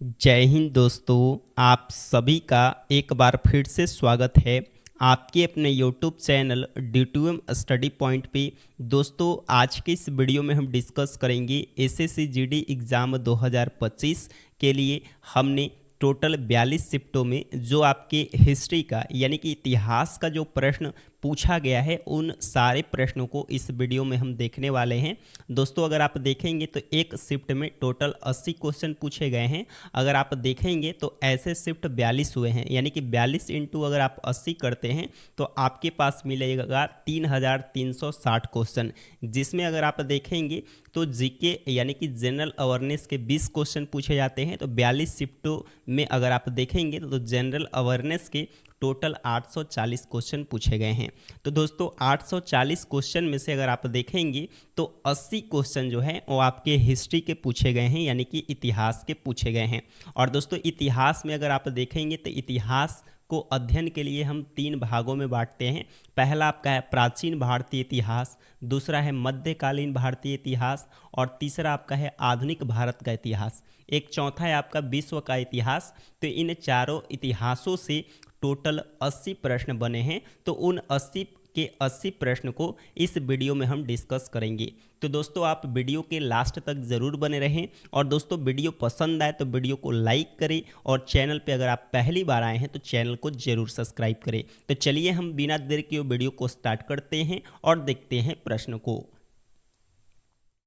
जय हिंद दोस्तों, आप सभी का एक बार फिर से स्वागत है आपके अपने YouTube channel D2M study point पे। दोस्तों, आज के इस वीडियो में हम डिस्कस करेंगे एसएससी जीडी एग्ज़ाम 2025 के लिए हमने टोटल 42 शिफ्टों में जो आपके हिस्ट्री का यानी कि इतिहास का जो प्रश्न पूछा गया है उन सारे प्रश्नों को इस वीडियो में हम देखने वाले हैं। दोस्तों, अगर आप देखेंगे तो एक शिफ्ट में टोटल 80 क्वेश्चन पूछे गए हैं। अगर आप देखेंगे तो ऐसे शिफ्ट 42 हुए हैं, यानी कि 42 इंटू अगर आप 80 करते हैं तो आपके पास मिलेगा 3360 क्वेश्चन, जिसमें अगर आप देखेंगे तो जीके यानी कि जनरल अवेयरनेस के 20 क्वेश्चन पूछे जाते हैं। तो 42 शिफ्टों में अगर आप देखेंगे तो जनरल अवेयरनेस के टोटल 840 क्वेश्चन पूछे गए हैं। तो दोस्तों, 840 क्वेश्चन में से अगर आप देखेंगे तो 80 क्वेश्चन जो है वो आपके हिस्ट्री के पूछे गए हैं, यानी कि इतिहास के पूछे गए हैं। और दोस्तों, इतिहास में अगर आप देखेंगे तो इतिहास को अध्ययन के लिए हम 3 भागों में बांटते हैं। पहला आपका है प्राचीन भारतीय इतिहास, दूसरा है मध्यकालीन भारतीय इतिहास और तीसरा आपका है आधुनिक भारत का इतिहास। एक चौथा है आपका विश्व का इतिहास। तो इन चारों इतिहासों से टोटल 80 प्रश्न बने हैं। तो उन 80 के 80 प्रश्न को इस वीडियो में हम डिस्कस करेंगे। तो दोस्तों, आप वीडियो के लास्ट तक ज़रूर बने रहें। और दोस्तों, वीडियो पसंद आए तो वीडियो को लाइक करें और चैनल पे अगर आप पहली बार आए हैं तो चैनल को ज़रूर सब्सक्राइब करें। तो चलिए हम बिना देर के वीडियो को स्टार्ट करते हैं और देखते हैं प्रश्न को।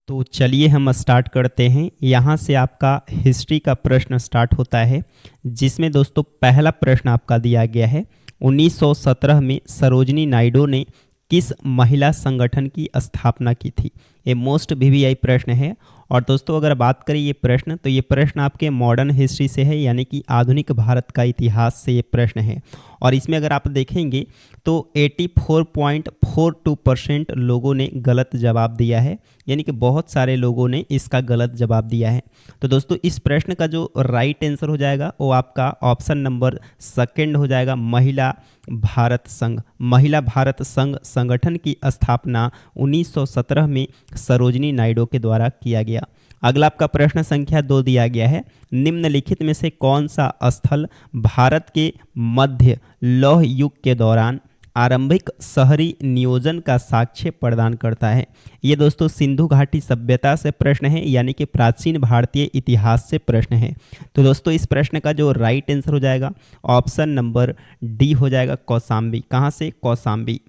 तो चलिए हम स्टार्ट करते हैं। यहाँ से आपका हिस्ट्री का प्रश्न स्टार्ट होता है, जिसमें दोस्तों पहला प्रश्न आपका दिया गया है 1917 में सरोजिनी नायडू ने किस महिला संगठन की स्थापना की थी। ये मोस्ट वीवीआई प्रश्न है। और दोस्तों, अगर बात करें ये प्रश्न, तो ये प्रश्न आपके मॉडर्न हिस्ट्री से है, यानी कि आधुनिक भारत का इतिहास से ये प्रश्न है। और इसमें अगर आप देखेंगे तो 84.42% लोगों ने गलत जवाब दिया है, यानी कि बहुत सारे लोगों ने इसका गलत जवाब दिया है। तो दोस्तों, इस प्रश्न का जो राइट आंसर हो जाएगा वो आपका ऑप्शन नंबर सेकंड हो जाएगा, महिला भारत संघ। महिला भारत संघ संगठन की स्थापना 1917 में सरोजिनी नायडू के द्वारा किया गया। अगला आपका प्रश्न संख्या 2 दिया गया है, निम्नलिखित में से कौन सा स्थल भारत के मध्य लौह युग के दौरान आरंभिक शहरी नियोजन का साक्ष्य प्रदान करता है। ये दोस्तों सिंधु घाटी सभ्यता से प्रश्न है, यानी कि प्राचीन भारतीय इतिहास से प्रश्न है। तो दोस्तों, इस प्रश्न का जो राइट आंसर हो जाएगा ऑप्शन नंबर डी हो जाएगा, कौसाम्बी। कहाँ से? कौसाम्बी।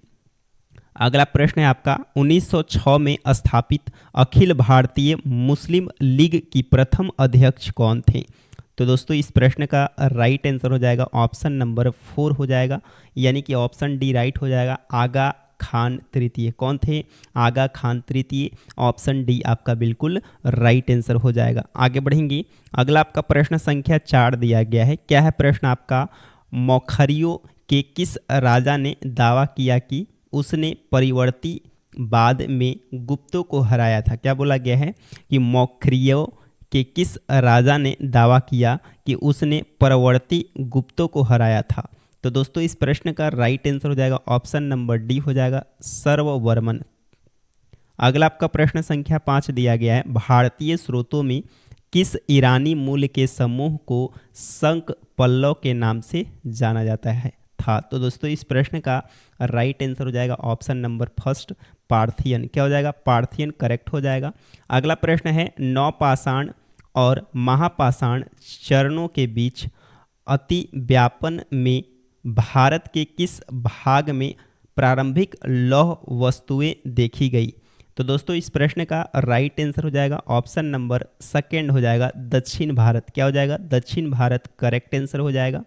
अगला प्रश्न है आपका 1906 में स्थापित अखिल भारतीय मुस्लिम लीग की प्रथम अध्यक्ष कौन थे। तो दोस्तों, इस प्रश्न का राइट आंसर हो जाएगा ऑप्शन नंबर 4 हो जाएगा, यानी कि ऑप्शन डी राइट हो जाएगा, आगा खान तृतीय। कौन थे? आगा खान तृतीय। ऑप्शन डी आपका बिल्कुल राइट आंसर हो जाएगा। आगे बढ़ेंगे। अगला आपका प्रश्न संख्या 4 दिया गया है। क्या है प्रश्न आपका? मौखरियों के किस राजा ने दावा किया कि उसने परिवर्ती बाद में गुप्तों को हराया था। क्या बोला गया है कि मौखरियों के किस राजा ने दावा किया कि उसने परवर्ती गुप्तों को हराया था। तो दोस्तों, इस प्रश्न का राइट आंसर हो जाएगा ऑप्शन नंबर डी हो जाएगा, सर्ववर्मन। अगला आपका प्रश्न संख्या 5 दिया गया है, भारतीय स्रोतों में किस ईरानी मूल के समूह को संक पल्लव के नाम से जाना जाता है था। तो दोस्तों, इस प्रश्न का राइट आंसर हो जाएगा ऑप्शन नंबर फर्स्ट, पार्थियन। क्या हो जाएगा? पार्थियन करेक्ट हो जाएगा। अगला प्रश्न है, नवपाषाण और महापाषाण चरणों के बीच अति व्यापन में भारत के किस भाग में प्रारंभिक लौह वस्तुएं देखी गई। तो दोस्तों, इस प्रश्न का राइट आंसर हो जाएगा ऑप्शन नंबर सेकंड हो जाएगा, दक्षिण भारत। क्या हो जाएगा? दक्षिण भारत करेक्ट आंसर हो जाएगा।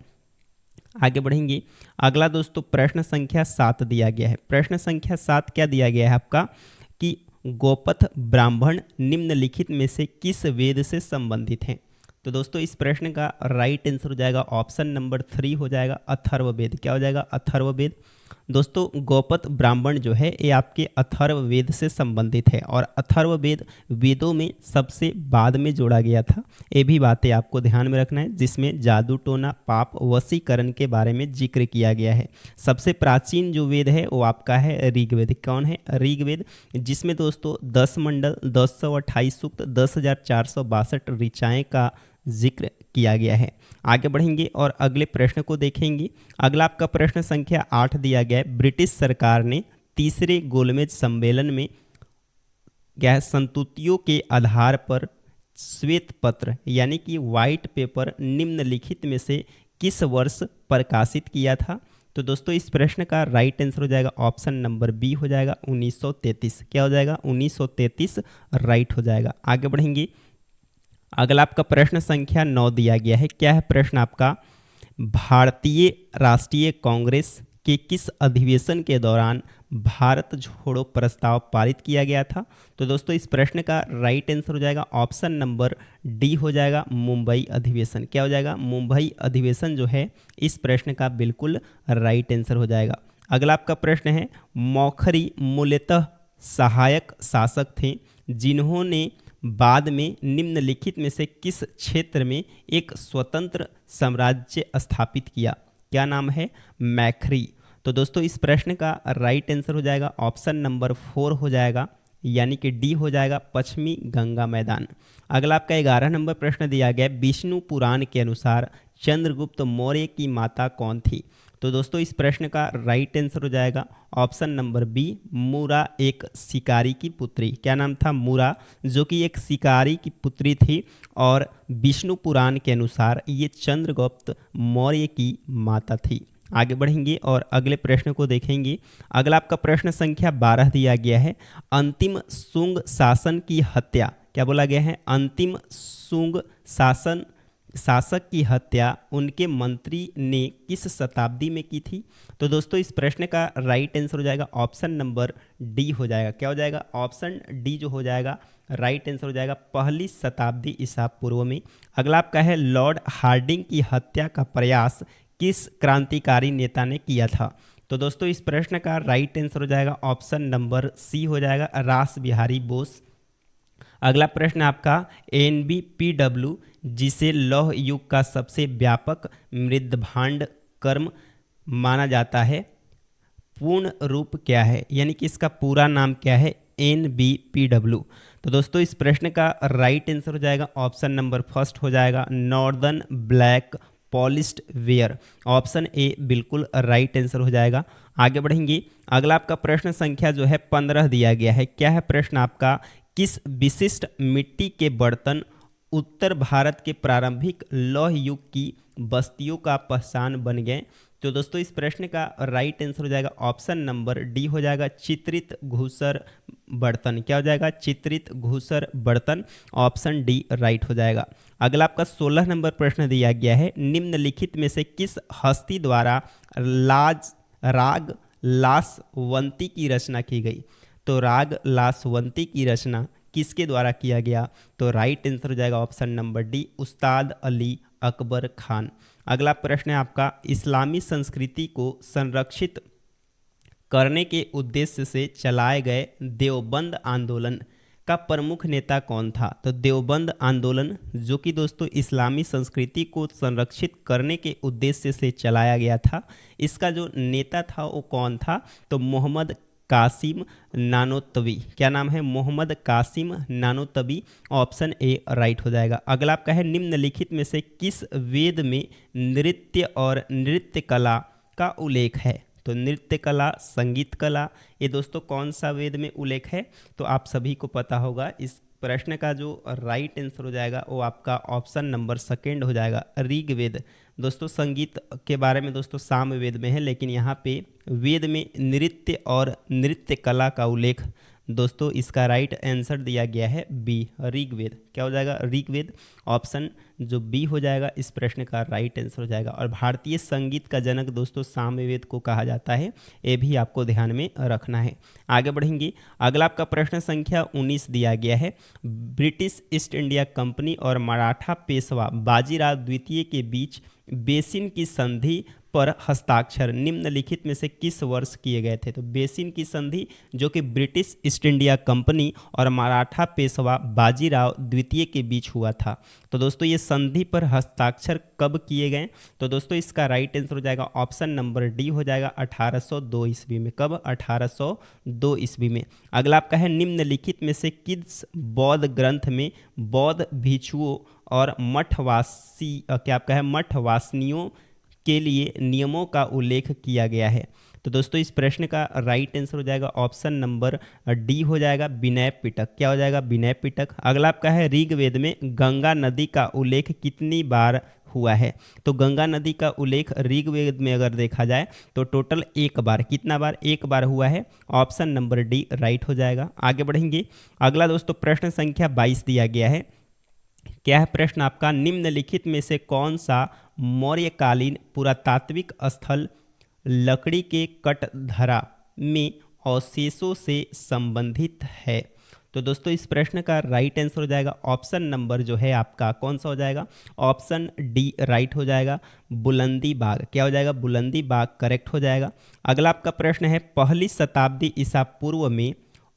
आगे बढ़ेंगे। अगला दोस्तों प्रश्न संख्या 7 दिया गया है। प्रश्न संख्या 7 क्या दिया गया है आपका कि गोपथ ब्राह्मण निम्नलिखित में से किस वेद से संबंधित हैं। तो दोस्तों, इस प्रश्न का राइट आंसर हो जाएगा ऑप्शन नंबर 3 हो जाएगा, अथर्ववेद। क्या हो जाएगा? अथर्ववेद। दोस्तों, गोपथ ब्राह्मण जो है ये आपके अथर्ववेद से संबंधित है और अथर्ववेद वेदों में सबसे बाद में जोड़ा गया था। ये भी बातें आपको ध्यान में रखना है, जिसमें जादू टोना पाप वशीकरण के बारे में जिक्र किया गया है। सबसे प्राचीन जो वेद है वो आपका है ऋग्वेद। कौन है? ऋग्वेद, जिसमें दोस्तों 10 मंडल, 1028 सूक्त, 10,462 ऋचाएँ का जिक्र किया गया है। आगे बढ़ेंगे और अगले प्रश्न को देखेंगे। अगला आपका प्रश्न संख्या 8 दिया गया है। ब्रिटिश सरकार ने तीसरे गोलमेज सम्मेलन में क्या है, संतुतियों के आधार पर श्वेत पत्र यानी कि व्हाइट पेपर निम्नलिखित में से किस वर्ष प्रकाशित किया था? तो दोस्तों इस प्रश्न का राइट आंसर हो जाएगा ऑप्शन नंबर बी हो जाएगा 1933। क्या हो जाएगा? 1933 राइट हो जाएगा। आगे बढ़ेंगे। अगला आपका प्रश्न संख्या 9 दिया गया है। क्या है प्रश्न आपका? भारतीय राष्ट्रीय कांग्रेस के किस अधिवेशन के दौरान भारत छोड़ो प्रस्ताव पारित किया गया था? तो दोस्तों इस प्रश्न का राइट आंसर हो जाएगा ऑप्शन नंबर डी हो जाएगा मुंबई अधिवेशन। क्या हो जाएगा? मुंबई अधिवेशन जो है इस प्रश्न का बिल्कुल राइट आंसर हो जाएगा। अगला आपका प्रश्न है, मौखरी मूलतः सहायक शासक थे जिन्होंने बाद में निम्नलिखित में से किस क्षेत्र में एक स्वतंत्र साम्राज्य स्थापित किया? क्या नाम है? मैखरी। तो दोस्तों इस प्रश्न का राइट आंसर हो जाएगा ऑप्शन नंबर 4 हो जाएगा, यानी कि डी हो जाएगा पश्चिमी गंगा मैदान। अगला आपका 11 नंबर प्रश्न दिया गया, विष्णु पुराण के अनुसार चंद्रगुप्त मौर्य की माता कौन थी? तो दोस्तों इस प्रश्न का राइट आंसर हो जाएगा ऑप्शन नंबर बी मूरा, एक शिकारी की पुत्री। क्या नाम था? मूरा, जो कि एक शिकारी की पुत्री थी और विष्णु पुराण के अनुसार ये चंद्रगुप्त मौर्य की माता थी। आगे बढ़ेंगे और अगले प्रश्न को देखेंगे। अगला आपका प्रश्न संख्या 12 दिया गया है। अंतिम सुंग शासन की हत्या, क्या बोला गया है? अंतिम सुंग शासक की हत्या उनके मंत्री ने किस शताब्दी में की थी? तो दोस्तों इस प्रश्न का राइट आंसर हो जाएगा ऑप्शन नंबर डी हो जाएगा। क्या हो जाएगा? ऑप्शन डी जो हो जाएगा राइट आंसर हो जाएगा पहली शताब्दी ईसा पूर्व में। अगला आपका है, लॉर्ड हार्डिंग की हत्या का प्रयास किस क्रांतिकारी नेता ने किया था? तो दोस्तों इस प्रश्न का राइट आंसर हो जाएगा ऑप्शन नंबर सी हो जाएगा रास बिहारी बोस। अगला प्रश्न आपका NBPW, जिसे लौह युग का सबसे व्यापक मृदभांड कर्म माना जाता है, पूर्ण रूप क्या है? यानी कि इसका पूरा नाम क्या है? NBPW। तो दोस्तों इस प्रश्न का राइट आंसर हो जाएगा ऑप्शन नंबर फर्स्ट हो जाएगा northern black polished where. Option A बिल्कुल राइट आंसर हो जाएगा। आगे बढ़ेंगे। अगला आपका प्रश्न संख्या जो है 15 दिया गया है। क्या है प्रश्न आपका? किस विशिष्ट मिट्टी के बर्तन उत्तर भारत के प्रारंभिक लौह युग की बस्तियों का पहचान बन गए? तो दोस्तों इस प्रश्न का राइट आंसर हो जाएगा ऑप्शन नंबर डी हो जाएगा चित्रित घूसर बर्तन। क्या हो जाएगा? चित्रित घूसर बर्तन। ऑप्शन डी राइट हो जाएगा। अगला आपका 16 नंबर प्रश्न दिया गया है। निम्नलिखित में से किस हस्ती द्वारा राग लासवंती की रचना की गई? तो राग लासवंती की रचना किसके द्वारा किया गया? तो राइट आंसर हो जाएगा ऑप्शन नंबर डी उस्ताद अली अकबर खान। अगला प्रश्न है आपका, इस्लामी संस्कृति को संरक्षित करने के उद्देश्य से चलाए गए देवबंद आंदोलन का प्रमुख नेता कौन था? तो देवबंद आंदोलन जो कि दोस्तों इस्लामी संस्कृति को संरक्षित करने के उद्देश्य से चलाया गया था, इसका जो नेता था वो कौन था? तो मोहम्मद कासिम नानोतवी। क्या नाम है? Mohammad Qasim Nanotvi. Option A right हो जाएगा। अगला आपका है, निम्नलिखित में से किस वेद में नृत्य और नृत्य कला का उल्लेख है? तो नृत्य कला, संगीत कला, ये दोस्तों कौन सा वेद में उल्लेख है? तो आप सभी को पता होगा। इस प्रश्न का जो राइट आंसर हो जाएगा वो आपका ऑप्शन नंबर सेकेंड हो जाएगा ऋग्वेद। दोस्तों संगीत के बारे में दोस्तों सामवेद में है, लेकिन यहाँ पे वेद में नृत्य और नृत्य कला का उल्लेख दोस्तों इसका राइट आंसर दिया गया है बी ऋग्वेद। क्या हो जाएगा? ऋग्वेद। ऑप्शन जो बी हो जाएगा इस प्रश्न का राइट आंसर हो जाएगा। और भारतीय संगीत का जनक दोस्तों सामवेद को कहा जाता है, ये भी आपको ध्यान में रखना है। आगे बढ़ेंगे। अगला आपका प्रश्न संख्या 19 दिया गया है। ब्रिटिश ईस्ट इंडिया कंपनी और मराठा पेशवा बाजीराव द्वितीय के बीच बेसिन की संधि पर हस्ताक्षर निम्नलिखित में से किस वर्ष किए गए थे? तो बेसिन की संधि जो कि ब्रिटिश ईस्ट इंडिया कंपनी और मराठा पेशवा बाजीराव द्वितीय के बीच हुआ था। तो दोस्तों ये संधि पर हस्ताक्षर कब किए गए? तो दोस्तों इसका राइट आंसर हो जाएगा ऑप्शन नंबर डी हो जाएगा 1802 ईस्वी में। कब? 1802 ईस्वी में। अगला आपका है, निम्नलिखित में से किस बौद्ध ग्रंथ में बौद्ध भिक्षुओं और मठवासी क्या आपका है मठवासिनियों के लिए नियमों का उल्लेख किया गया है। तो दोस्तों इस प्रश्न का राइट आंसर हो जाएगा ऑप्शन नंबर डी हो जाएगा विनय पिटक। क्या हो जाएगा? विनय पिटक। अगला आपका है ऋग्वेद में गंगा नदी का उल्लेख कितनी बार हुआ है? तो गंगा नदी का उल्लेख ऋग्वेद में अगर देखा जाए तो टोटल एक बार। कितना बार? एक बार हुआ है। ऑप्शन नंबर डी राइट हो जाएगा। आगे बढ़ेंगे। अगला दोस्तों प्रश्न संख्या 22 दिया गया है। क्या है प्रश्न आपका? निम्नलिखित में से कौन सा मौर्यकालीन पुरातात्विक स्थल लकड़ी के कटघरा में अवशेषों से संबंधित है? तो दोस्तों इस प्रश्न का राइट आंसर हो जाएगा ऑप्शन नंबर जो है आपका कौन सा हो जाएगा? ऑप्शन डी राइट हो जाएगा, बुलंदी बाग। क्या हो जाएगा? बुलंदी बाग करेक्ट हो जाएगा। अगला आपका प्रश्न है, पहली शताब्दी ईसा पूर्व में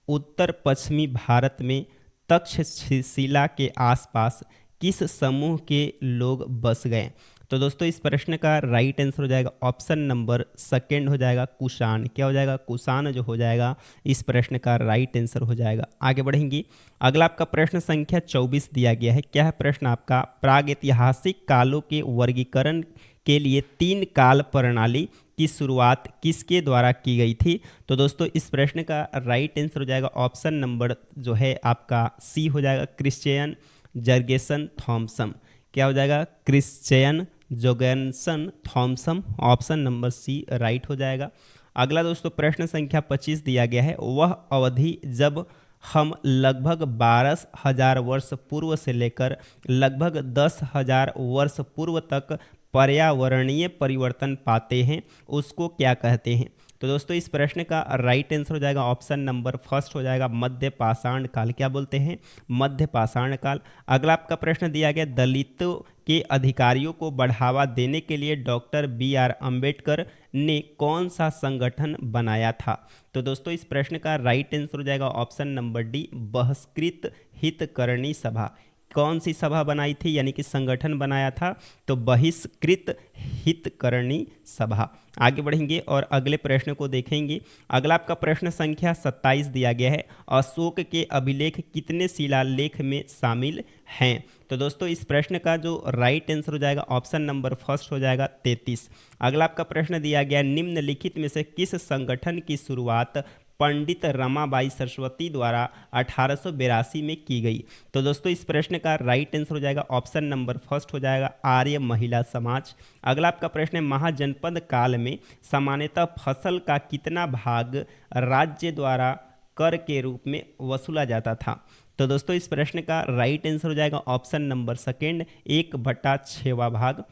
उत्तर पश्चिमी भारत में तक्षशिला के आसपास किस समूह के लोग बस गए? तो दोस्तों इस प्रश्न का राइट आंसर हो जाएगा ऑप्शन नंबर सेकंड हो जाएगा कुषाण। क्या हो जाएगा? कुषाण जो हो जाएगा इस प्रश्न का राइट आंसर हो जाएगा। आगे बढ़ेंगे। अगला आपका प्रश्न संख्या 24 दिया गया है। क्या है प्रश्न आपका? प्रागैतिहासिक कालों के वर्गीकरण के लिए 3 काल प्रणाली की शुरुआत किसके द्वारा की गई थी? तो दोस्तों इस प्रश्न का राइट आंसर हो जाएगा ऑप्शन नंबर जो है आपका सी हो जाएगा, क्रिश्चियन जर्गेसन थॉमसन। क्या हो जाएगा? Christian Jorgensen Thomsen. Option number C right हो जाएगा। अगला दोस्तों प्रश्न संख्या 25 दिया गया है। वह अवधि जब हम लगभग 12,000 वर्ष पूर्व से लेकर लगभग 10,000 वर्ष पूर्व तक पर्यावरणीय परिवर्तन पाते हैं उसको क्या कहते हैं? तो दोस्तों इस प्रश्न का राइट आंसर हो जाएगा ऑप्शन नंबर फर्स्ट हो जाएगा मध्य पाषाण काल। क्या बोलते हैं? मध्य पाषाण काल। अगला आपका प्रश्न दिया गया, दलितों के अधिकारियों को बढ़ावा देने के लिए डॉक्टर बी.आर. अम्बेडकर ने कौन सा संगठन बनाया था? तो दोस्तों इस प्रश्न का राइट आंसर हो जाएगा ऑप्शन नंबर डी, बहिष्कृत हितकरणी सभा। कौन सी सभा बनाई थी यानी कि संगठन बनाया था? तो बहिष्कृत हितकरणी सभा। आगे बढ़ेंगे और अगले प्रश्न को देखेंगे। अगला आपका प्रश्न संख्या 27 दिया गया है। अशोक के अभिलेख कितने शिलालेख में शामिल हैं? तो दोस्तों इस प्रश्न का जो राइट आंसर हो जाएगा ऑप्शन नंबर फर्स्ट हो जाएगा 33। अगला आपका प्रश्न दिया गया, निम्नलिखित में से किस संगठन की शुरुआत पंडित रमाबाई सरस्वती द्वारा 1882 में की गई? तो दोस्तों इस प्रश्न का राइट आंसर हो जाएगा ऑप्शन नंबर फर्स्ट हो जाएगा आर्य महिला समाज। अगला आपका प्रश्न है, महाजनपद काल में सामान्यतः फसल का कितना भाग राज्य द्वारा कर के रूप में वसूला जाता था? तो दोस्तों इस प्रश्न का राइट आंसर हो जाएगा ऑप्शन नंबर सेकेंड 1/6 भाग।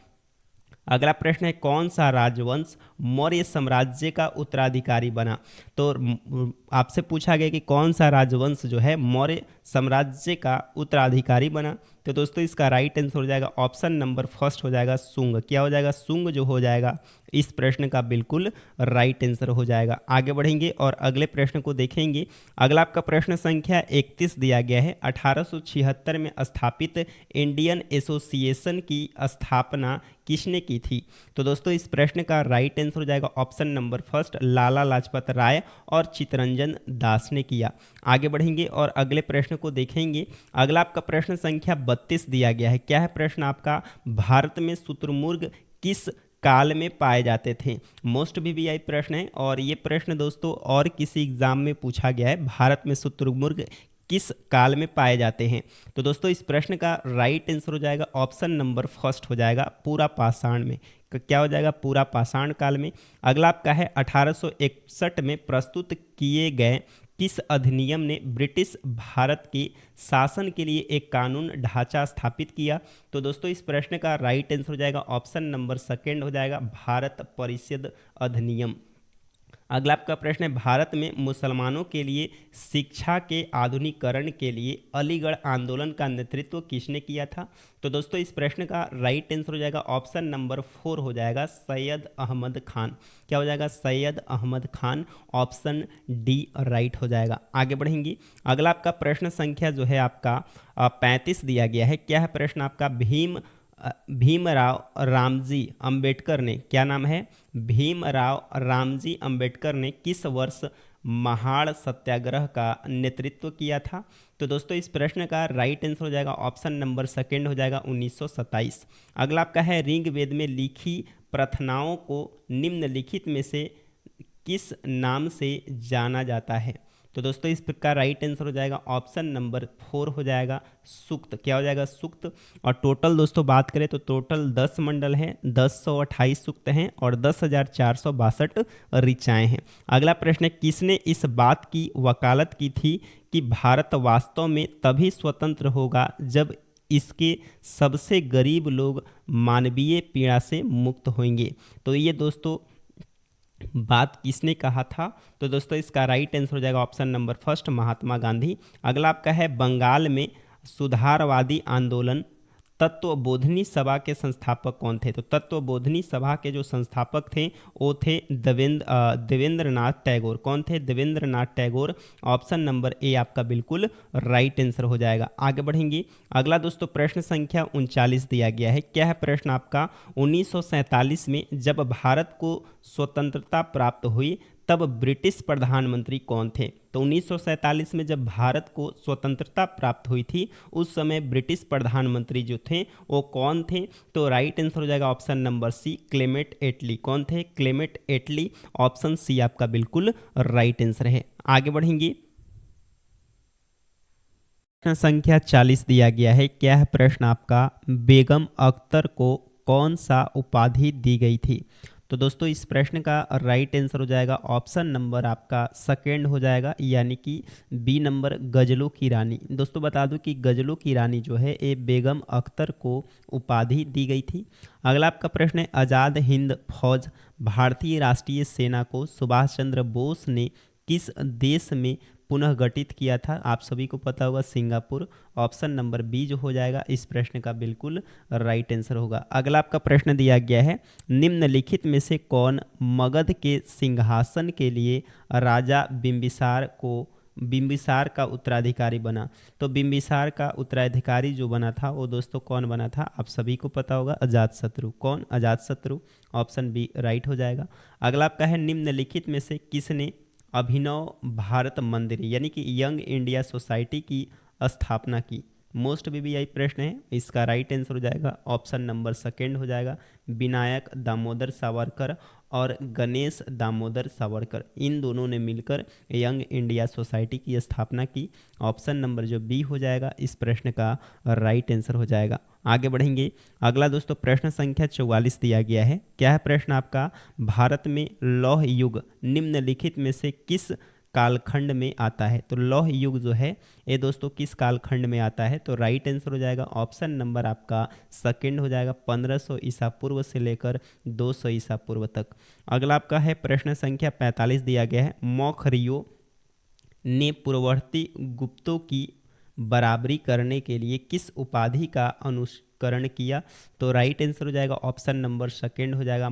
अगला प्रश्न है, कौन सा राजवंश मौर्य साम्राज्य का उत्तराधिकारी बना? तो आपसे पूछा गया कि कौन सा राजवंश जो है मौर्य साम्राज्य का उत्तराधिकारी बना? तो दोस्तों इसका राइट आंसर हो जाएगा ऑप्शन नंबर फर्स्ट हो जाएगा शुंग। क्या हो जाएगा? शुंग जो हो जाएगा इस प्रश्न का बिल्कुल राइट आंसर हो जाएगा। आगे बढ़ेंगे और अगले प्रश्न को देखेंगे। अगला आपका प्रश्न संख्या 31 दिया गया है। 1876 में स्थापित इंडियन एसोसिएशन की स्थापना किसने की थी? तो दोस्तों इस प्रश्न का राइट आंसर हो जाएगा option number first Lala Lajpat Rai और चित्तरंजन दास ने किया। आगे बढ़ेंगे और अगले प्रश्न को देखेंगे। अगला आपका प्रश्न संख्या 32 दिया गया है। क्या है प्रश्न आपका? भारत में शुतुरमुर्ग किस काल में पाए जाते थे? मोस्ट वीवीआई प्रश्न है और ये प्रश्न दोस्तों और किसी एग्जाम में पूछा गया है, भारत में शुतुरमुर्ग किस काल में पाए जाते हैं? तो दोस्तों इस प्रश्न का राइट आंसर हो जाएगा ऑप्शन नंबर फर्स्ट हो जाएगा पूरा पाषाण में। क्या हो जाएगा? पूरा पाषाण काल में। अगला आपका है 1861 में प्रस्तुत किए गए किस अधिनियम ने ब्रिटिश भारत के शासन के लिए एक कानून ढांचा स्थापित किया? तो दोस्तों इस प्रश्न का राइट आंसर हो जाएगा ऑप्शन नंबर सेकेंड हो जाएगा भारत परिषद अधिनियम। अगला आपका प्रश्न है, भारत में मुसलमानों के लिए शिक्षा के आधुनिकीकरण के लिए अलीगढ़ आंदोलन का नेतृत्व किसने किया था? तो दोस्तों इस प्रश्न का राइट आंसर हो जाएगा ऑप्शन नंबर 4 हो जाएगा सैयद अहमद खान। क्या हो जाएगा? Syed Ahmad Khan. Option D right हो जाएगा। आगे बढ़ेंगे। अगला आपका प्रश्न संख्या जो है आपका 35 दिया गया है। क्या है प्रश्न आपका? भीमराव रामजी अंबेडकर ने, क्या नाम है? भीमराव रामजी अंबेडकर ने किस वर्ष महाड़ सत्याग्रह का नेतृत्व किया था? तो दोस्तों इस प्रश्न का राइट आंसर हो जाएगा ऑप्शन नंबर सेकंड हो जाएगा 1927। अगला आपका है ऋग्वेद में लिखी प्रार्थनाओं को निम्नलिखित में से किस नाम से जाना जाता है? तो दोस्तों इस का राइट आंसर हो जाएगा ऑप्शन नंबर 4 हो जाएगा सूक्त। क्या हो जाएगा? सूक्त। और टोटल दोस्तों बात करें तो टोटल 10 मंडल हैं, 1028 सूक्त हैं और 10,462 ऋचाएँ हैं। अगला प्रश्न है, किसने इस बात की वकालत की थी कि भारत वास्तव में तभी स्वतंत्र होगा जब इसके सबसे गरीब लोग मानवीय पीड़ा से मुक्त होंगे? तो ये दोस्तों बात किसने कहा था? तो दोस्तों इसका राइट आंसर हो जाएगा option number first, Mahatma Gandhi. अगला आपका है, बंगाल में सुधारवादी आंदोलन तत्वबोधिनी सभा के संस्थापक कौन थे? तो तत्वबोधिनी सभा के जो संस्थापक थे वो थे देवेंद्रनाथ टैगोर। कौन थे? Debendranath Tagore. Option number A आपका बिल्कुल राइट आंसर हो जाएगा। आगे बढ़ेंगे। अगला दोस्तों प्रश्न संख्या 39 दिया गया है। क्या है प्रश्न आपका? 1947 में जब भारत को स्वतंत्रता प्राप्त हुई तब ब्रिटिश प्रधानमंत्री कौन थे? तो 1947 में जब भारत को स्वतंत्रता प्राप्त हुई थी उस समय ब्रिटिश प्रधानमंत्री जो थे वो कौन थे? तो राइट आंसर हो जाएगा ऑप्शन नंबर सी, क्लेमेंट एटली। कौन थे? क्लेमेंट एटली। ऑप्शन सी आपका बिल्कुल राइट आंसर है। आगे बढ़ेंगे। प्रश्न संख्या 40 दिया गया है। क्या है प्रश्न आपका? बेगम अख्तर को कौन सा उपाधि दी गई थी? तो दोस्तों इस प्रश्न का राइट आंसर हो जाएगा ऑप्शन नंबर आपका सेकेंड हो जाएगा, यानी कि बी नंबर, गजलों की रानी। दोस्तों बता दूं कि गजलों की रानी जो है ये बेगम अख्तर को उपाधि दी गई थी। अगला आपका प्रश्न है, आज़ाद हिंद फौज भारतीय राष्ट्रीय सेना को सुभाष चंद्र बोस ने किस देश में पुनः गठित किया था? आप सभी को पता होगा, सिंगापुर। ऑप्शन नंबर बी जो हो जाएगा इस प्रश्न का बिल्कुल राइट आंसर होगा। अगला आपका प्रश्न दिया गया है, निम्नलिखित में से कौन मगध के सिंहासन के लिए राजा बिंबिसार का उत्तराधिकारी बना? तो बिंबिसार का उत्तराधिकारी जो बना था वो दोस्तों कौन बना था? आप सभी को पता होगा, अजातशत्रु। कौन? अजातशत्रु। ऑप्शन बी राइट हो जाएगा। अगला आपका है, निम्नलिखित में से किसने अभिनव भारत मंदिर यानी कि यंग इंडिया सोसाइटी की स्थापना की? मोस्ट बीबीआई प्रश्न है। इसका राइट आंसर हो जाएगा ऑप्शन नंबर सेकेंड हो जाएगा, विनायक दामोदर सावरकर और गणेश दामोदर सावरकर। इन दोनों ने मिलकर यंग इंडिया सोसाइटी की स्थापना की। ऑप्शन नंबर जो बी हो जाएगा इस प्रश्न का राइट आंसर हो जाएगा। आगे बढ़ेंगे। अगला दोस्तों प्रश्न संख्या 44 दिया गया है। क्या है प्रश्न आपका? भारत में लौह युग निम्नलिखित में से किस कालखंड में आता है? तो लौह युग जो है ये दोस्तों किस कालखंड में आता है? तो राइट आंसर हो जाएगा ऑप्शन नंबर आपका सेकंड हो जाएगा, 1500 ईसा पूर्व से लेकर 200 ईसा पूर्व तक। अगला आपका है प्रश्न संख्या 45 दिया गया है, मौखरियों ने पूर्ववर्ती गुप्तों की बराबरी करने के लिए किस उपाधि का अनुकरण किया? तो राइट आंसर हो जाएगा ऑप्शन नंबर सेकंड हो जाएगा,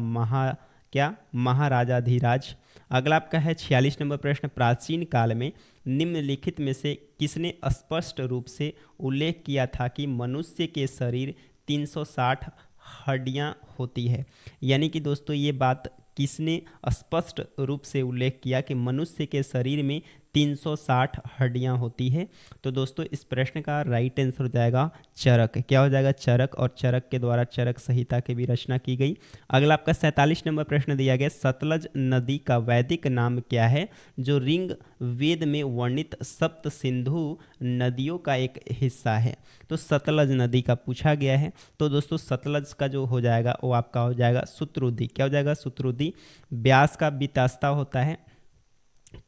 महाराजाधिराज। अगला आपका है 46 नंबर प्रश्न, प्राचीन काल में निम्नलिखित में से किसने स्पष्ट रूप से उल्लेख किया था कि मनुष्य के शरीर 360 हड्डियां होती है? यानी कि दोस्तों ये बात किसने स्पष्ट रूप से उल्लेख किया कि मनुष्य के शरीर में 360 हड्डियां होती है? तो दोस्तों इस प्रश्न का राइट आंसर हो जाएगा चरक। क्या हो जाएगा? चरक। और चरक के द्वारा चरक संहिता की भी रचना की गई। अगला आपका 47 नंबर प्रश्न दिया गया, सतलज नदी का वैदिक नाम क्या है जो ऋग वेद में वर्णित सप्त सिंधु नदियों का एक हिस्सा है? तो सतलज नदी का पूछा गया है। तो दोस्तों सतलज का जो हो जाएगा वो आपका हो जाएगा सुतरुदी। क्या हो जाएगा? सुतरुदी। ब्यास का वितास्ता होता है,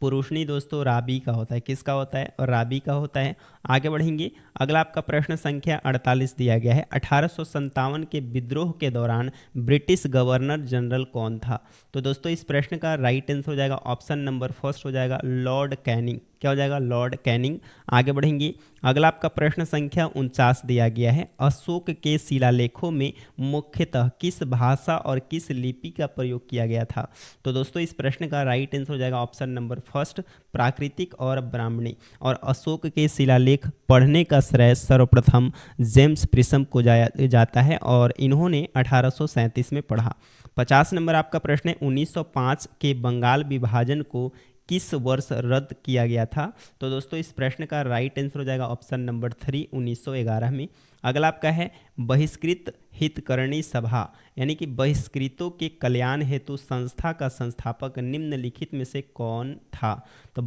पुरुषनी दोस्तों राबी का होता है। किसका होता है? और राबी का होता है। आगे बढ़ेंगे। अगला आपका प्रश्न संख्या 48 दिया गया है, 1857 के विद्रोह के दौरान ब्रिटिश गवर्नर जनरल कौन था? तो दोस्तों इस प्रश्न का राइट आंसर हो जाएगा ऑप्शन नंबर फर्स्ट हो जाएगा, लॉर्ड कैनिंग। क्या हो जाएगा? Lord Canning. आगे बढ़ेंगे। अगला आपका प्रश्न संख्या 49 दिया गया है, अशोक के शिलालेखों में मुख्यतः किस भाषा और किस लिपि का प्रयोग किया गया था? तो दोस्तों इस प्रश्न का राइट आंसर हो जाएगा ऑप्शन नंबर फर्स्ट, प्राकृतिक और ब्राह्मणी। और अशोक के शिलालेख पढ़ने का श्रेय सर्वप्रथम जेम्स प्रिसम को जाता है और इन्होंने 1837 में पढ़ा। 50 नंबर आपका प्रश्न है, 1905 के बंगाल विभाजन को किस वर्ष रद्द किया गया था? तो दोस्तों इस प्रश्न का राइट आंसर हो जाएगा ऑप्शन नंबर 3, 1911 में। अगला आपका है बहिष्कृत हितकरणी सभा, यानी कि बहिष्कृतों के कल्याण हेतु संस्था का संस्थापक निम्नलिखित में से कौन था? तो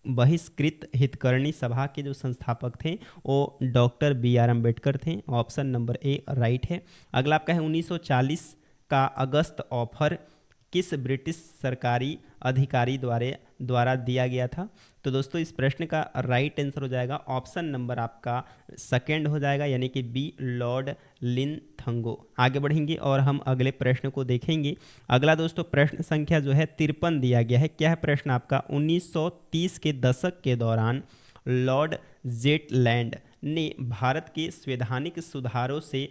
बहिष्कृत हितकरणी सभा के जो संस्थापक थे वो डॉक्टर बी आर अम्बेडकर थे। ऑप्शन नंबर ए राइट है। अगला आपका है 1940 का अगस्त ऑफर किस ब्रिटिश सरकारी अधिकारी द्वारा दिया गया था? तो दोस्तों इस प्रश्न का राइट आंसर हो जाएगा ऑप्शन नंबर आपका सेकेंड हो जाएगा, यानी कि बी, लॉर्ड लिनथंगो। आगे बढ़ेंगे और हम अगले प्रश्न को देखेंगे। अगला दोस्तों प्रश्न संख्या जो है 53 दिया गया है। क्या है प्रश्न आपका? 1930 के दशक के दौरान लॉर्ड जेटलैंड ने भारत के संवैधानिक सुधारों से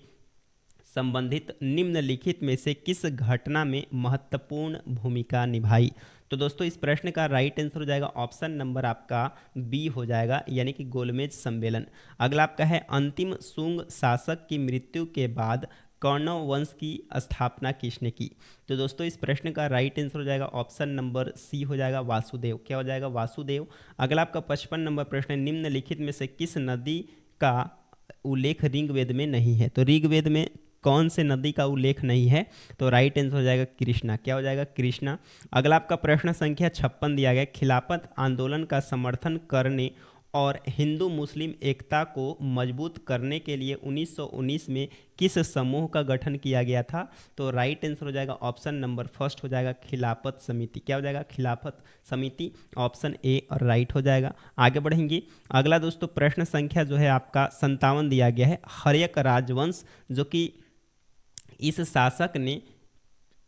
संबंधित निम्नलिखित में से किस घटना में महत्वपूर्ण भूमिका निभाई? तो दोस्तों इस प्रश्न का राइट आंसर हो जाएगा ऑप्शन नंबर आपका बी हो जाएगा, यानी कि गोलमेज सम्मेलन। अगला आपका है अंतिम सुंग शासक की मृत्यु के बाद कौरव वंश की स्थापना किसने की? तो दोस्तों इस प्रश्न का राइट आंसर हो जाएगा ऑप्शन नंबर सी हो जाएगा, वासुदेव। क्या हो जाएगा? वासुदेव। अगला आपका 55 नंबर प्रश्न है निम्नलिखित में से किस नदी का उल्लेख ऋग्वेद में नहीं है? तो ऋग्वेद में कौन से नदी का उल्लेख नहीं है? तो राइट आंसर हो जाएगा कृष्णा। क्या हो जाएगा? कृष्णा। अगला आपका प्रश्न संख्या 56 दिया गया, खिलाफत आंदोलन का समर्थन करने और हिंदू मुस्लिम एकता को मजबूत करने के लिए 1919 में किस समूह का गठन किया गया था? तो राइट आंसर हो जाएगा ऑप्शन नंबर फर्स्ट हो जाएगा, खिलाफत समिति। क्या हो जाएगा? खिलाफत समिति। ऑप्शन ए राइट हो जाएगा। आगे बढ़ेंगे। अगला दोस्तों प्रश्न संख्या जो है आपका 57 दिया गया है, हर्यक राजवंश जो कि इस शासक ने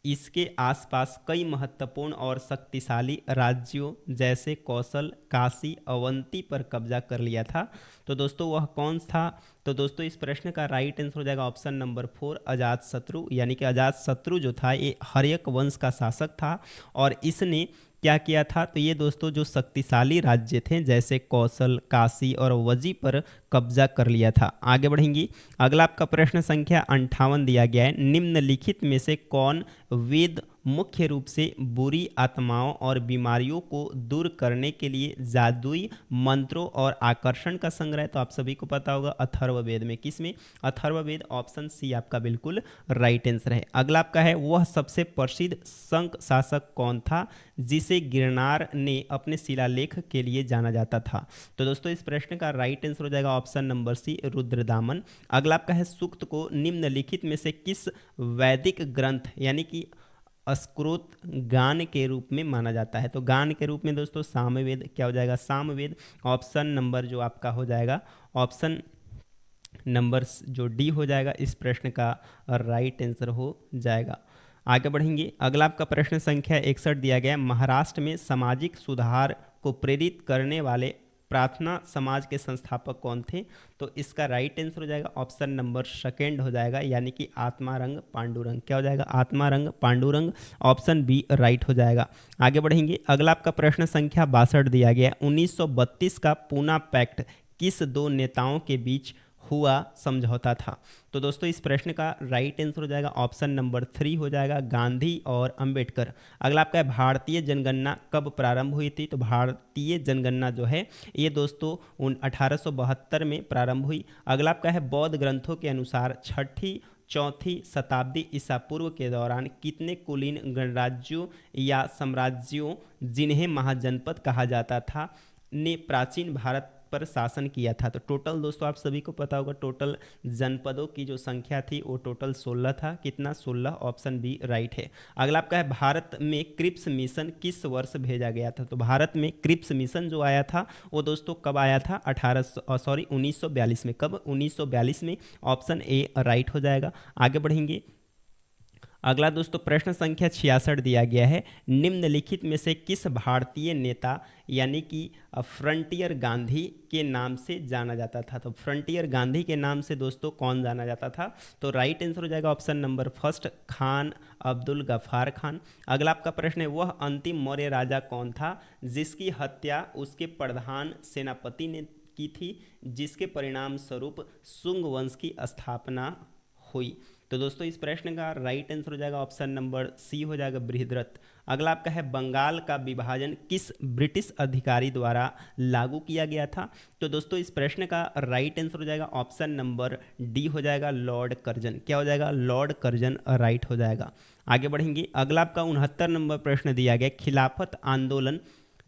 इसके आसपास कई महत्वपूर्ण और शक्तिशाली राज्यों जैसे कौशल, काशी, अवंती पर कब्जा कर लिया था। तो दोस्तों वह कौन था? तो दोस्तों इस प्रश्न का राइट आंसर हो जाएगा ऑप्शन नंबर 4, अजातशत्रु। यानी कि अजातशत्रु जो था ये हर्यक वंश का शासक था और इसने क्या किया था? तो ये दोस्तों जो शक्तिशाली राज्य थे जैसे कौशल, काशी और वजी पर कब्जा कर लिया था। आगे बढ़ेंगे। अगला आपका प्रश्न संख्या 58 दिया गया है, निम्नलिखित में से कौन वेद मुख्य रूप से बुरी आत्माओं और बीमारियों को दूर करने के लिए जादुई मंत्रों और आकर्षण का संग्रह? तो आप सभी को पता होगा अथर्ववेद में। किसमें? अथर्ववेद। ऑप्शन सी आपका बिल्कुल राइट आंसर है। अगला आपका है वह सबसे प्रसिद्ध संक शासक कौन था जिसे गिरनार ने अपने शिलालेख के लिए जाना जाता था? तो दोस्तों इस प्रश्न का राइट आंसर हो जाएगा ऑप्शन नंबर सी, रुद्रदामन। अगला आपका है सूक्त को निम्नलिखित में से किस वैदिक ग्रंथ यानी कि अस्क्रोत गान के रूप में माना जाता है? तो गान के रूप में दोस्तों सामवेद। क्या हो जाएगा? सामवेद। ऑप्शन नंबर जो आपका हो जाएगा ऑप्शन नंबर जो डी हो जाएगा इस प्रश्न का राइट आंसर हो जाएगा। आगे बढ़ेंगे। अगला आपका प्रश्न संख्या 61 दिया गया है, महाराष्ट्र में सामाजिक सुधार को प्रेरित करने वाले प्रार्थना समाज के संस्थापक कौन थे? तो इसका राइट आंसर हो जाएगा ऑप्शन नंबर सेकेंड हो जाएगा, यानी कि आत्मारंग पांडुरंग। क्या हो जाएगा? आत्मारंग पांडुरंग। ऑप्शन बी राइट हो जाएगा। आगे बढ़ेंगे। अगला आपका प्रश्न संख्या 62 दिया गया है, 1932 का पूना पैक्ट किस दो नेताओं के बीच हुआ समझौता था? तो दोस्तों इस प्रश्न का राइट आंसर हो जाएगा ऑप्शन नंबर 3 हो जाएगा, गांधी और अंबेडकर। अगला आपका है भारतीय जनगणना कब प्रारंभ हुई थी? तो भारतीय जनगणना जो है ये दोस्तों 1872 में प्रारंभ हुई। अगला आपका है बौद्ध ग्रंथों के अनुसार छठी चौथी शताब्दी ईसा पूर्व के दौरान कितने कुलीन गणराज्यों या साम्राज्यों जिन्हें महाजनपद कहा जाता था ने प्राचीन भारत पर शासन किया था? तो टोटल दोस्तों आप सभी को पता होगा टोटल जनपदों की जो संख्या थी वो टोटल 16 था। कितना? 16। ऑप्शन बी राइट है। अगला आपका है भारत में क्रिप्स मिशन किस वर्ष भेजा गया था? तो भारत में क्रिप्स मिशन जो आया था वो दोस्तों कब आया था? 1942 में। कब? 1942 में। ऑप्शन ए राइट हो जाएगा। आगे बढ़ेंगे। अगला दोस्तों प्रश्न संख्या 66 दिया गया है, निम्नलिखित में से किस भारतीय नेता यानी कि फ्रंटियर गांधी के नाम से जाना जाता था? तो फ्रंटियर गांधी के नाम से दोस्तों कौन जाना जाता था? तो राइट आंसर हो जाएगा option number first, Khan Abdul Ghaffar Khan. अगला आपका प्रश्न है वह अंतिम मौर्य राजा कौन था जिसकी हत्या उसके प्रधान सेनापति ने की थी, जिसके परिणाम स्वरूप शुंग वंश की स्थापना हुई? तो दोस्तों इस प्रश्न का राइट आंसर हो जाएगा ऑप्शन नंबर सी हो जाएगा बृहद्रथ। अगला आपका है बंगाल का विभाजन किस ब्रिटिश अधिकारी द्वारा लागू किया गया था। तो दोस्तों इस प्रश्न का राइट आंसर हो जाएगा ऑप्शन नंबर डी हो जाएगा लॉर्ड कर्जन। क्या हो जाएगा? लॉर्ड कर्जन राइट हो जाएगा। आगे बढ़ेंगे। अगला आपका 69 नंबर प्रश्न दिया गया, खिलाफत आंदोलन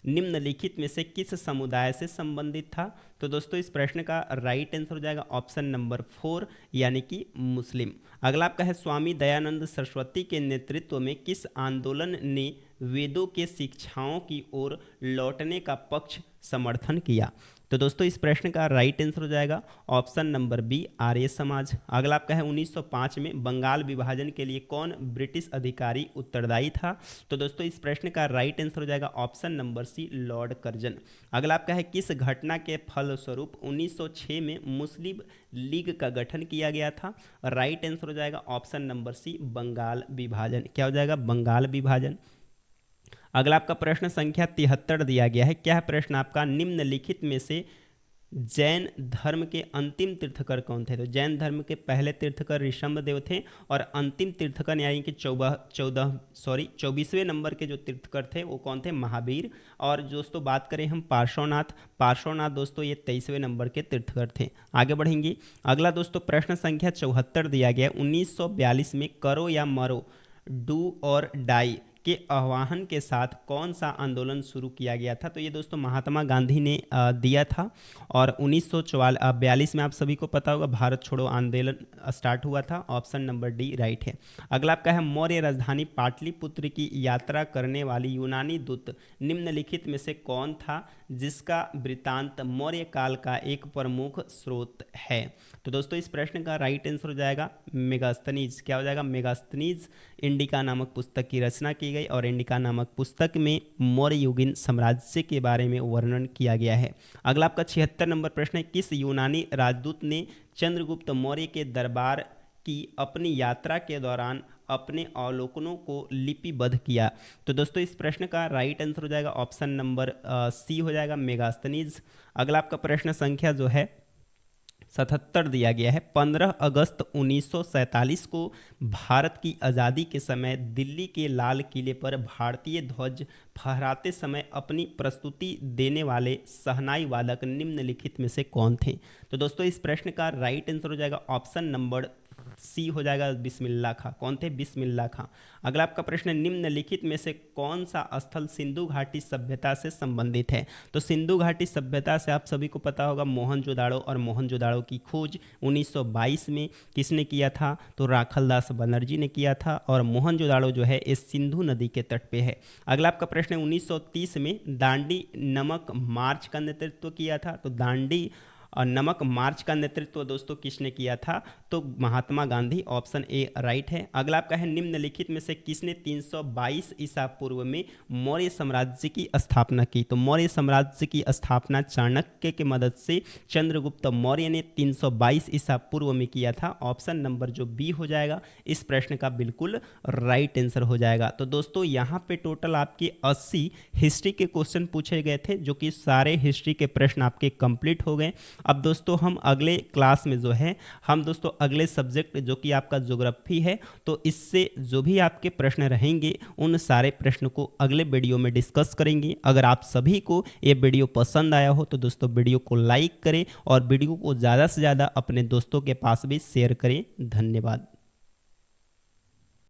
निम्नलिखित में से किस समुदाय से संबंधित था। तो दोस्तों इस प्रश्न का राइट आंसर हो जाएगा ऑप्शन नंबर 4 यानी कि मुस्लिम। अगला आपका है स्वामी दयानंद सरस्वती के नेतृत्व में किस आंदोलन ने वेदों के शिक्षाओं की ओर लौटने का पक्ष समर्थन किया। तो दोस्तों इस प्रश्न का राइट आंसर हो जाएगा option number B Arya Samaj. अगला आपका है 1905 में बंगाल विभाजन के लिए कौन ब्रिटिश अधिकारी उत्तरदायी था। तो दोस्तों इस प्रश्न का राइट आंसर हो जाएगा option number C Lord Curzon. अगला आपका है किस घटना के फलस्वरूप 1906 में मुस्लिम लीग का गठन किया गया था। राइट आंसर हो जाएगा ऑप्शन नंबर सी बंगाल विभाजन। क्या हो जाएगा? बंगाल विभाजन। अगला आपका प्रश्न संख्या 73 दिया गया है। क्या है प्रश्न आपका? निम्नलिखित में से जैन धर्म के अंतिम तीर्थकर कौन थे। तो जैन धर्म के पहले तीर्थकर ऋषभदेव थे और अंतिम तीर्थकर यानी कि 24वें नंबर के जो तीर्थकर थे वो कौन थे? महावीर। और दोस्तों बात करें हम पार्श्वनाथ दोस्तों ये 23वें नंबर के तीर्थकर थे। आगे बढ़ेंगे। अगला दोस्तों प्रश्न संख्या 74 दिया गया। 1942 में करो या मरो डू और डाई के आह्वान के साथ कौन सा आंदोलन शुरू किया गया था। तो ये दोस्तों महात्मा गांधी ने दिया था और 1942 में आप सभी को पता होगा भारत छोड़ो आंदोलन स्टार्ट हुआ था। ऑप्शन नंबर डी राइट है। अगला आपका है मौर्य राजधानी पाटलिपुत्र की यात्रा करने वाली यूनानी दूत निम्नलिखित में से कौन था जिसका वृत्तांत मौर्य काल का एक प्रमुख स्रोत है। तो दोस्तों इस प्रश्न का राइट आंसर हो जाएगा मेगास्थनीज। क्या हो जाएगा? मेगास्थनीज इंडिका नामक पुस्तक की रचना की गई और इंडिका नामक पुस्तक में मौर्य युगीन साम्राज्य के बारे में वर्णन किया गया है। अगला आपका 76 नंबर प्रश्न है किस यूनानी राजदूत ने चंद्रगुप्त मौर्य के दरबार की अपनी यात्रा के दौरान अपने अवलोकनों को लिपिबद्ध किया। तो दोस्तों इस प्रश्न का राइट आंसर हो जाएगा ऑप्शन नंबर सी हो जाएगा मेगास्थनीज। अगला आपका प्रश्न संख्या जो है 77 दिया गया है। 15 अगस्त 1947 को भारत की आज़ादी के समय दिल्ली के लाल किले पर भारतीय ध्वज फहराते समय अपनी प्रस्तुति देने वाले शहनाई वादक निम्नलिखित में से कौन थे। तो दोस्तों इस प्रश्न का राइट आंसर हो जाएगा ऑप्शन नंबर सी हो जाएगा बिस्मिल्लाह खां। कौन थे? बिस्मिल्लाह खां। अगला आपका प्रश्न निम्नलिखित में से कौन सा स्थल सिंधु घाटी सभ्यता से संबंधित है। तो सिंधु घाटी सभ्यता से आप सभी को पता होगा मोहनजोदाड़ो और मोहनजोदाड़ो की खोज 1922 में किसने किया था। तो राखलदास बनर्जी ने किया था और मोहनजोदाड़ो जो है इस सिंधु नदी के तट पे है। अगला आपका प्रश्न 1930 में दांडी नमक मार्च का नेतृत्व किया था। तो दांडी और नमक मार्च का नेतृत्व दोस्तों किसने किया था। तो Mahatma Gandhi. Option A right है। अगला आपका है निम्नलिखित में से किसने 322 ईसा पूर्व में मौर्य साम्राज्य की स्थापना की। तो मौर्य साम्राज्य की स्थापना चाणक्य की मदद से चंद्रगुप्त मौर्य ने 322 ईसा पूर्व में किया था। ऑप्शन नंबर जो बी हो जाएगा इस प्रश्न का बिल्कुल राइट आंसर हो जाएगा। तो दोस्तों यहाँ पे टोटल आपके 80 हिस्ट्री के क्वेश्चन पूछे गए थे जो कि सारे हिस्ट्री के प्रश्न आपके कंप्लीट हो गए। अब दोस्तों हम अगले क्लास में जो है हम दोस्तों अगले सब्जेक्ट जो कि आपका ज्योग्राफी है तो इससे जो भी आपके प्रश्न रहेंगे उन सारे प्रश्नों को अगले वीडियो में डिस्कस करेंगे। अगर आप सभी को ये वीडियो पसंद आया हो तो दोस्तों वीडियो को लाइक करें और वीडियो को ज़्यादा से ज़्यादा अपने दोस्तों के पास भी शेयर करें। धन्यवाद।